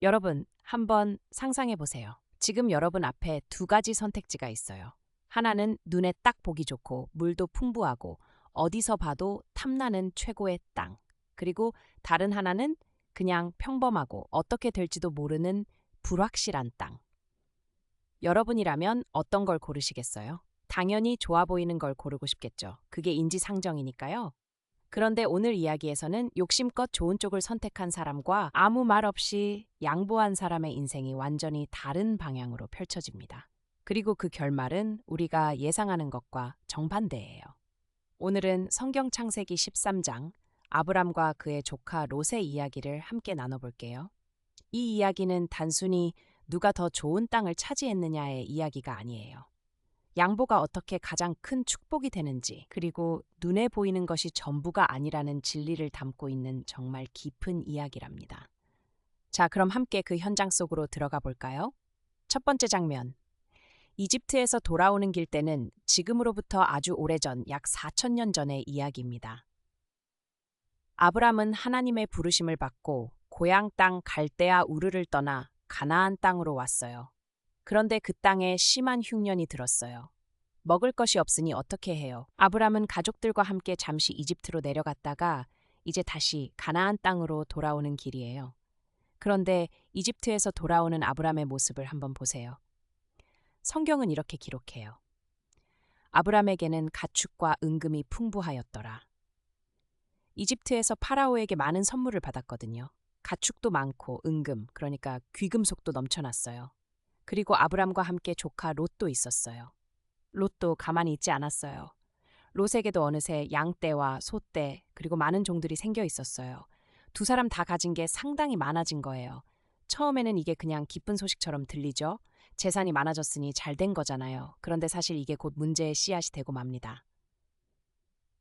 여러분, 한번 상상해 보세요. 지금 여러분 앞에 두 가지 선택지가 있어요. 하나는 눈에 딱 보기 좋고 물도 풍부하고 어디서 봐도 탐나는 최고의 땅. 그리고 다른 하나는 그냥 평범하고 어떻게 될지도 모르는 불확실한 땅. 여러분이라면 어떤 걸 고르시겠어요? 당연히 좋아 보이는 걸 고르고 싶겠죠. 그게 인지상정이니까요. 그런데 오늘 이야기에서는 욕심껏 좋은 쪽을 선택한 사람과 아무 말 없이 양보한 사람의 인생이 완전히 다른 방향으로 펼쳐집니다. 그리고 그 결말은 우리가 예상하는 것과 정반대예요. 오늘은 성경 창세기 13장 아브람과 그의 조카 롯의 이야기를 함께 나눠볼게요. 이 이야기는 단순히 누가 더 좋은 땅을 차지했느냐의 이야기가 아니에요. 양보가 어떻게 가장 큰 축복이 되는지, 그리고 눈에 보이는 것이 전부가 아니라는 진리를 담고 있는 정말 깊은 이야기랍니다. 자, 그럼 함께 그 현장 속으로 들어가 볼까요? 첫 번째 장면. 이집트에서 돌아오는 길 때는 지금으로부터 아주 오래전 약 4천년 전의 이야기입니다. 아브람은 하나님의 부르심을 받고 고향 땅 갈대아 우르를 떠나 가나안 땅으로 왔어요. 그런데 그 땅에 심한 흉년이 들었어요. 먹을 것이 없으니 어떻게 해요? 아브람은 가족들과 함께 잠시 이집트로 내려갔다가 이제 다시 가나안 땅으로 돌아오는 길이에요. 그런데 이집트에서 돌아오는 아브람의 모습을 한번 보세요. 성경은 이렇게 기록해요. 아브람에게는 가축과 은금이 풍부하였더라. 이집트에서 파라오에게 많은 선물을 받았거든요. 가축도 많고 은금, 그러니까 귀금속도 넘쳐났어요. 그리고 아브람과 함께 조카 롯도 있었어요. 롯도 가만히 있지 않았어요. 롯에게도 어느새 양떼와 소떼 그리고 많은 종들이 생겨 있었어요. 두 사람 다 가진 게 상당히 많아진 거예요. 처음에는 이게 그냥 기쁜 소식처럼 들리죠. 재산이 많아졌으니 잘 된 거잖아요. 그런데 사실 이게 곧 문제의 씨앗이 되고 맙니다.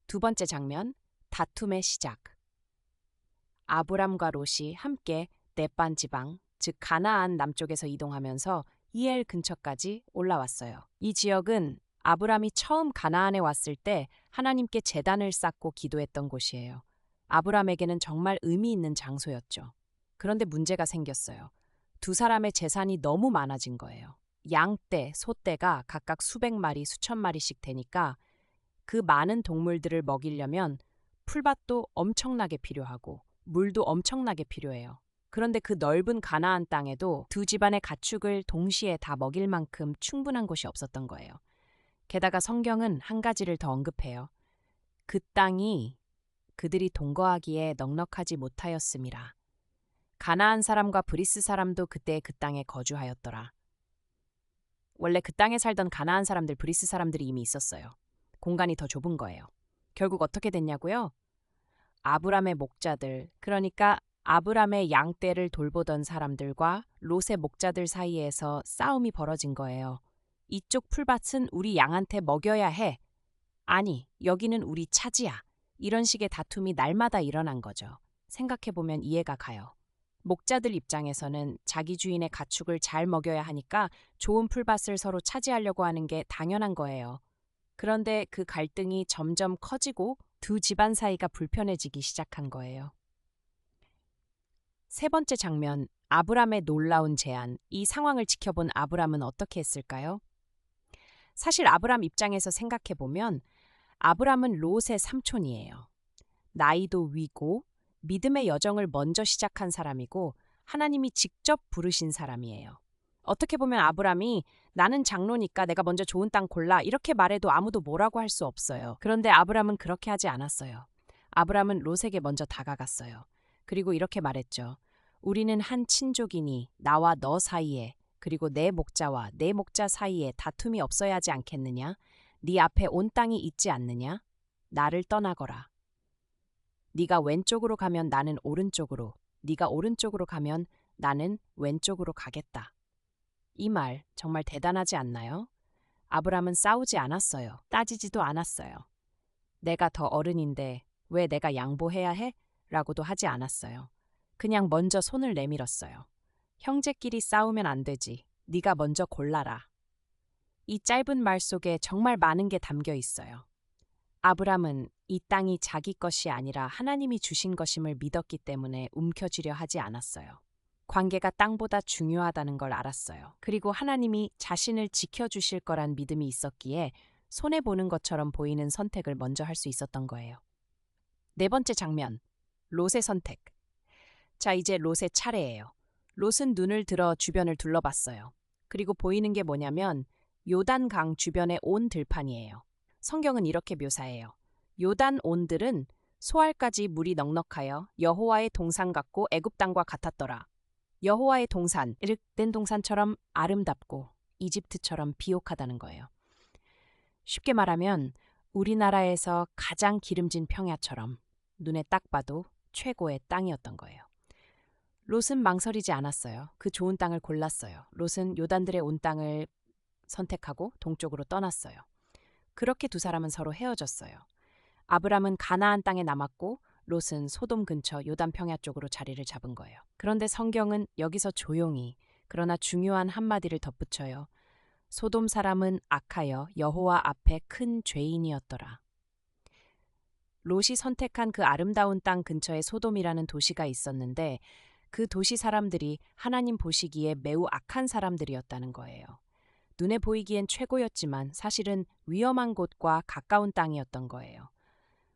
두 번째 장면, 다툼의 시작. 아브람과 롯이 함께 넷반 지방, 즉 가나안 남쪽에서 이동하면서 이엘 근처까지 올라왔어요. 이 지역은 아브람이 처음 가나안에 왔을 때 하나님께 제단을 쌓고 기도했던 곳이에요. 아브람에게는 정말 의미 있는 장소였죠. 그런데 문제가 생겼어요. 두 사람의 재산이 너무 많아진 거예요. 양떼, 소떼가 각각 수백 마리, 수천 마리씩 되니까 그 많은 동물들을 먹이려면 풀밭도 엄청나게 필요하고 물도 엄청나게 필요해요. 그런데 그 넓은 가나안 땅에도 두 집안의 가축을 동시에 다 먹일 만큼 충분한 곳이 없었던 거예요. 게다가 성경은 한 가지를 더 언급해요. 그 땅이 그들이 동거하기에 넉넉하지 못하였음이라. 가나안 사람과 브리스 사람도 그때 그 땅에 거주하였더라. 원래 그 땅에 살던 가나안 사람들, 브리스 사람들이 이미 있었어요. 공간이 더 좁은 거예요. 결국 어떻게 됐냐고요? 아브람의 목자들, 그러니까 아브람의 양떼를 돌보던 사람들과 롯의 목자들 사이에서 싸움이 벌어진 거예요. 이쪽 풀밭은 우리 양한테 먹여야 해. 아니, 여기는 우리 차지야. 이런 식의 다툼이 날마다 일어난 거죠. 생각해보면 이해가 가요. 목자들 입장에서는 자기 주인의 가축을 잘 먹여야 하니까 좋은 풀밭을 서로 차지하려고 하는 게 당연한 거예요. 그런데 그 갈등이 점점 커지고 두 집안 사이가 불편해지기 시작한 거예요. 세 번째 장면, 아브람의 놀라운 제안. 이 상황을 지켜본 아브람은 어떻게 했을까요? 사실 아브람 입장에서 생각해보면 아브람은 롯의 삼촌이에요. 나이도 위고 믿음의 여정을 먼저 시작한 사람이고 하나님이 직접 부르신 사람이에요. 어떻게 보면 아브람이 나는 장로니까 내가 먼저 좋은 땅 골라 이렇게 말해도 아무도 뭐라고 할 수 없어요. 그런데 아브람은 그렇게 하지 않았어요. 아브람은 롯에게 먼저 다가갔어요. 그리고 이렇게 말했죠. 우리는 한 친족이니 나와 너 사이에 그리고 내 목자와 내 목자 사이에 다툼이 없어야 하지 않겠느냐? 네 앞에 온 땅이 있지 않느냐? 나를 떠나거라. 네가 왼쪽으로 가면 나는 오른쪽으로, 네가 오른쪽으로 가면 나는 왼쪽으로 가겠다. 이 말 정말 대단하지 않나요? 아브람은 싸우지 않았어요. 따지지도 않았어요. 내가 더 어른인데 왜 내가 양보해야 해? 라고도 하지 않았어요. 그냥 먼저 손을 내밀었어요. 형제끼리 싸우면 안 되지. 네가 먼저 골라라. 이 짧은 말 속에 정말 많은 게 담겨 있어요. 아브람은 이 땅이 자기 것이 아니라 하나님이 주신 것임을 믿었기 때문에 움켜쥐려 하지 않았어요. 관계가 땅보다 중요하다는 걸 알았어요. 그리고 하나님이 자신을 지켜주실 거란 믿음이 있었기에 손해보는 것처럼 보이는 선택을 먼저 할 수 있었던 거예요. 네 번째 장면, 롯의 선택. 자, 이제 롯의 차례예요. 롯은 눈을 들어 주변을 둘러봤어요. 그리고 보이는 게 뭐냐면 요단강 주변의 온 들판이에요. 성경은 이렇게 묘사해요. 요단 온들은 소알까지 물이 넉넉하여 여호와의 동산 같고 애굽 땅과 같았더라. 여호와의 동산, 에덴 동산처럼 아름답고 이집트처럼 비옥하다는 거예요. 쉽게 말하면 우리나라에서 가장 기름진 평야처럼 눈에 딱 봐도 최고의 땅이었던 거예요. 롯은 망설이지 않았어요. 그 좋은 땅을 골랐어요. 롯은 요단들의 온 땅을 선택하고 동쪽으로 떠났어요. 그렇게 두 사람은 서로 헤어졌어요. 아브람은 가나안 땅에 남았고 롯은 소돔 근처 요단 평야 쪽으로 자리를 잡은 거예요. 그런데 성경은 여기서 조용히 그러나 중요한 한마디를 덧붙여요. 소돔 사람은 악하여 여호와 앞에 큰 죄인이었더라. 롯이 선택한 그 아름다운 땅 근처에 소돔이라는 도시가 있었는데 그 도시 사람들이 하나님 보시기에 매우 악한 사람들이었다는 거예요. 눈에 보이기엔 최고였지만 사실은 위험한 곳과 가까운 땅이었던 거예요.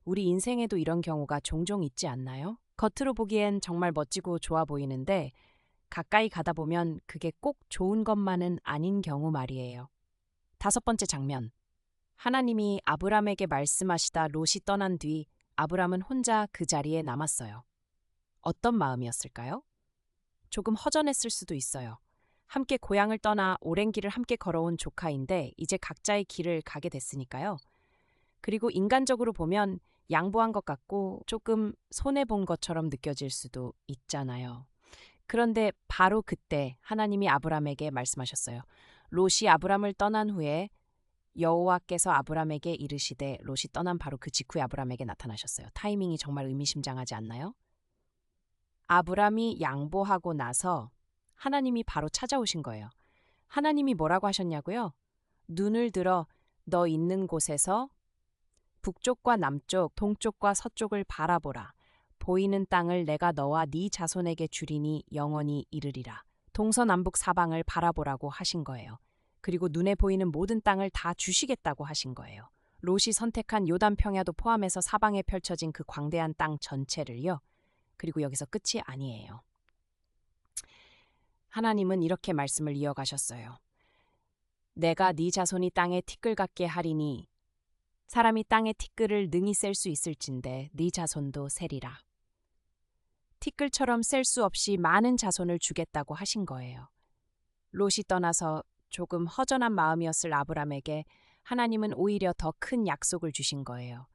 우리 인생에도 이런 경우가 종종 있지 않나요? 겉으로 보기엔 정말 멋지고 좋아 보이는데 가까이 가다 보면 그게 꼭 좋은 것만은 아닌 경우 말이에요. 다섯 번째 장면. 하나님이 아브람에게 말씀하시다 롯이 떠난 뒤 아브람은 혼자 그 자리에 남았어요. 어떤 마음이었을까요? 조금 허전했을 수도 있어요. 함께 고향을 떠나 오랜 길을 함께 걸어온 조카인데 이제 각자의 길을 가게 됐으니까요. 그리고 인간적으로 보면 양보한 것 같고 조금 손해본 것처럼 느껴질 수도 있잖아요. 그런데 바로 그때 하나님이 아브람에게 말씀하셨어요. 롯이 아브람을 떠난 후에 여호와께서 아브람에게 이르시되 롯이 떠난 바로 그 직후에 아브람에게 나타나셨어요. 타이밍이 정말 의미심장하지 않나요? 아브람이 양보하고 나서 하나님이 바로 찾아오신 거예요. 하나님이 뭐라고 하셨냐고요? 눈을 들어 너 있는 곳에서 북쪽과 남쪽, 동쪽과 서쪽을 바라보라. 보이는 땅을 내가 너와 네 자손에게 주리니 영원히 이르리라. 동서남북 사방을 바라보라고 하신 거예요. 그리고 눈에 보이는 모든 땅을 다 주시겠다고 하신 거예요. 롯이 선택한 요단 평야도 포함해서 사방에 펼쳐진 그 광대한 땅 전체를요. 그리고 여기서 끝이 아니에요. 하나님은 이렇게 말씀을 이어가셨어요. 내가 네 자손이 땅에 티끌 같게 하리니 사람이 땅의 티끌을 능히 셀 수 있을진데 네 자손도 세리라. 티끌처럼 셀 수 없이 많은 자손을 주겠다고 하신 거예요. 롯이 떠나서 조금 허전한 마음이었을 아브람에게 하나님은 오히려 더 큰 약속을 주신 거예요.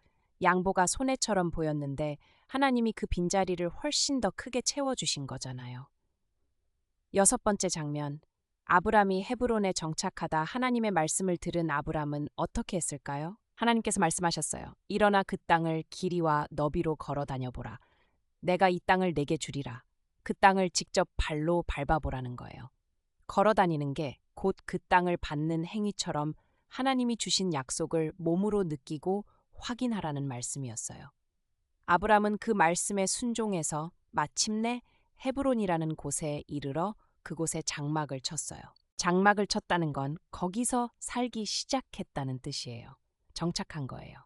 양보가 손해처럼 보였는데 하나님이 그 빈자리를 훨씬 더 크게 채워주신 거잖아요. 여섯 번째 장면. 아브람이 헤브론에 정착하다 하나님의 말씀을 들은 아브람은 어떻게 했을까요? 하나님께서 말씀하셨어요. 일어나 그 땅을 길이와 너비로 걸어 다녀보라. 내가 이 땅을 내게 주리라. 그 땅을 직접 발로 밟아보라는 거예요. 걸어 다니는 게 곧 그 땅을 받는 행위처럼 하나님이 주신 약속을 몸으로 느끼고 확인하라는 말씀이었어요. 아브람은 그 말씀에 순종해서 마침내 헤브론이라는 곳에 이르러 그곳에 장막을 쳤어요. 장막을 쳤다는 건 거기서 살기 시작했다는 뜻이에요. 정착한 거예요.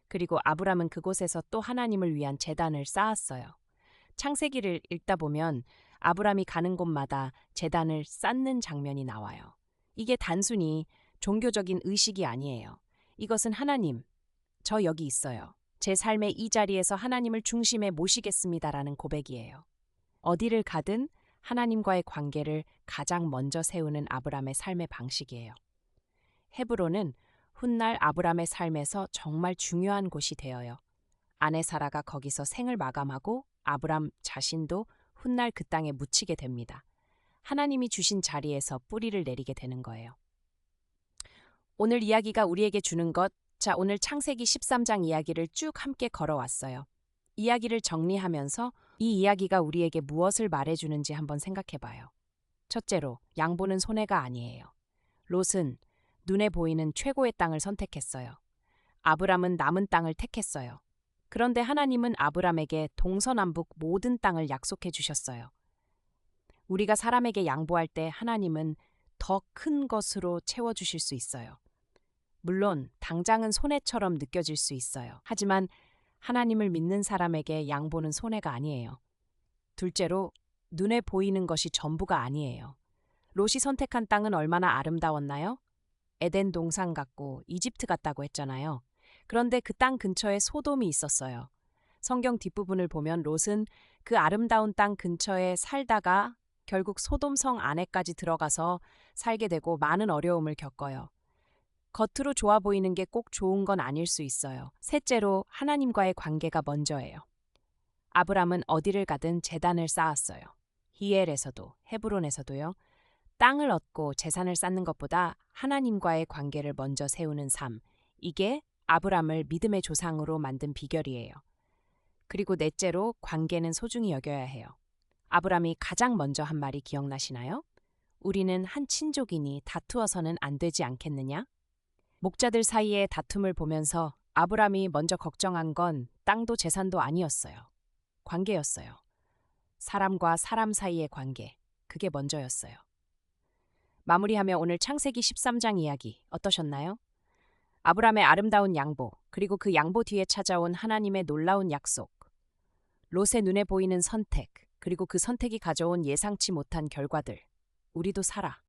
그리고 아브람은 그곳에서 또 하나님을 위한 제단을 쌓았어요. 창세기를 읽다 보면 아브람이 가는 곳마다 제단을 쌓는 장면이 나와요. 이게 단순히 종교적인 의식이 아니에요. 이것은 하나님, 저 여기 있어요. 제 삶의 이 자리에서 하나님을 중심에 모시겠습니다라는 고백이에요. 어디를 가든 하나님과의 관계를 가장 먼저 세우는 아브람의 삶의 방식이에요. 헤브론은 훗날 아브람의 삶에서 정말 중요한 곳이 되어요. 아내 사라가 거기서 생을 마감하고 아브람 자신도 훗날 그 땅에 묻히게 됩니다. 하나님이 주신 자리에서 뿌리를 내리게 되는 거예요. 오늘 이야기가 우리에게 주는 것, 자, 오늘 창세기 13장 이야기를 쭉 함께 걸어왔어요. 이야기를 정리하면서 이 이야기가 우리에게 무엇을 말해주는지 한번 생각해봐요. 첫째로, 양보는 손해가 아니에요. 롯은 눈에 보이는 최고의 땅을 선택했어요. 아브람은 남은 땅을 택했어요. 그런데 하나님은 아브람에게 동서남북 모든 땅을 약속해 주셨어요. 우리가 사람에게 양보할 때 하나님은 더 큰 것으로 채워주실 수 있어요. 물론 당장은 손해처럼 느껴질 수 있어요. 하지만 하나님을 믿는 사람에게 양보는 손해가 아니에요. 둘째로, 눈에 보이는 것이 전부가 아니에요. 롯이 선택한 땅은 얼마나 아름다웠나요? 에덴 동산 같고 이집트 같다고 했잖아요. 그런데 그 땅 근처에 소돔이 있었어요. 성경 뒷부분을 보면 롯은 그 아름다운 땅 근처에 살다가 결국 소돔성 안에까지 들어가서 살게 되고 많은 어려움을 겪어요. 겉으로 좋아 보이는 게 꼭 좋은 건 아닐 수 있어요. 셋째로, 하나님과의 관계가 먼저예요. 아브람은 어디를 가든 제단을 쌓았어요. 히엘에서도 헤브론에서도요. 땅을 얻고 재산을 쌓는 것보다 하나님과의 관계를 먼저 세우는 삶, 이게 아브람을 믿음의 조상으로 만든 비결이에요. 그리고 넷째로, 관계는 소중히 여겨야 해요. 아브람이 가장 먼저 한 말이 기억나시나요? 우리는 한 친족이니 다투어서는 안 되지 않겠느냐? 목자들 사이의 다툼을 보면서 아브람이 먼저 걱정한 건 땅도 재산도 아니었어요. 관계였어요. 사람과 사람 사이의 관계, 그게 먼저였어요. 마무리하며 오늘 창세기 13장 이야기 어떠셨나요? 아브람의 아름다운 양보, 그리고 그 양보 뒤에 찾아온 하나님의 놀라운 약속, 롯의 눈에 보이는 선택, 그리고 그 선택이 가져온 예상치 못한 결과들. 우리도 살아.